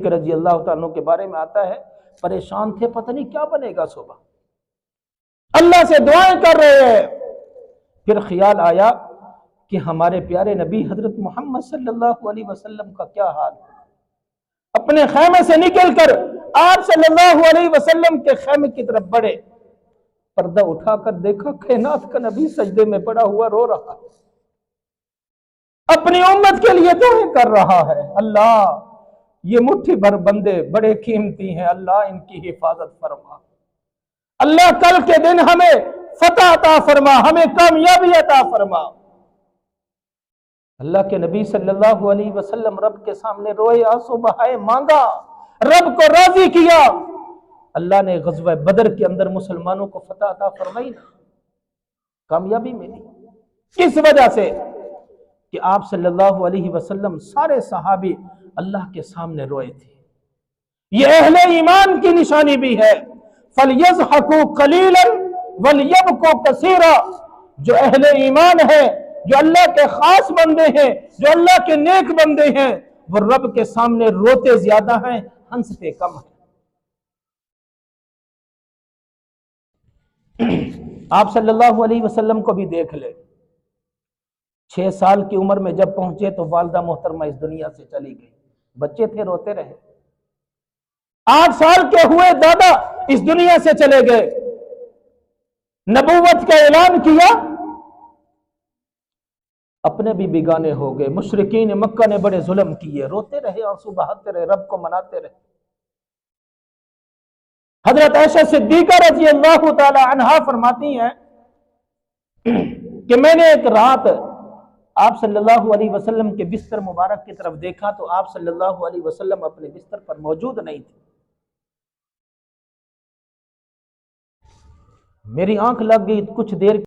रजी अल्लाह तआला के बारे में आता है, परेशान थे, पता नहीं क्या बनेगा सुबह, अल्लाह से दुआएं कर रहे हैं। फिर ख्याल आया कि हमारे प्यारे नबी हजरत मोहम्मद सल्लल्लाहु अलैहि वसल्लम का क्या हाल है। अपने खैमे से निकलकर आप सल्लल्लाहु अलैहि वसल्लम के खैमे की तरफ बढ़े, पर्दा उठाकर देखा कायनात का नबी सजदे में पड़ा हुआ रो रहा है, अपनी उम्मत के लिए दुआएं कर रहा है। अल्लाह, ये मुट्ठी भर बंदे बड़े कीमती हैं, अल्लाह इनकी हिफाजत फरमा। अल्लाह कल के दिन हमें फतह अता फरमा, हमें कामयाबी अता फरमा। अल्लाह के नबी सल्लल्लाहु अलैहि वसल्लम रब के सामने रोए, आंसू बहाए, मांगा, रब को राजी किया। अल्लाह ने गज़वा बदर के अंदर मुसलमानों को फतह अता फरमाई ना, कामयाबी मिली। किस वजह से कि आप सल्लल्लाहु अलैहि वसल्लम सारे सहाबी अल्लाह के सामने रोए थे। ये अहले ईमान की निशानी भी है। फलयज़हकू कलीलन वलयबकू कसीरा। जो अहले ईमान है, जो अल्लाह के खास बंदे हैं, जो अल्लाह के नेक बंदे हैं, वो रब के सामने रोते ज्यादा हैं, हंसते कम हैं। आप सल्लल्लाहु अलैहि वसल्लम को भी देख ले, 6 साल की उम्र में जब पहुंचे तो वालिदा मोहतरमा इस दुनिया से चली गई, बच्चे थे, रोते रहे। 8 साल के हुए दादा इस दुनिया से चले गए, नबूवत का ऐलान किया, अपने भी बिगाने हो गए। मुशरिकीन मक्का ने बड़े जुल्म किए, रोते रहे, आंसू बहाते रहे, रब को मनाते रहे। हजरत आयशा सिद्दीका रज़ी अल्लाह ताला अन्हा फरमाती हैं कि मैंने एक रात आप सल्लल्लाहु अलैहि वसल्लम के बिस्तर मुबारक की तरफ देखा तो आप सल्लल्लाहु अलैहि वसल्लम अपने बिस्तर पर मौजूद नहीं थे। मेरी आंख लग गई, कुछ देर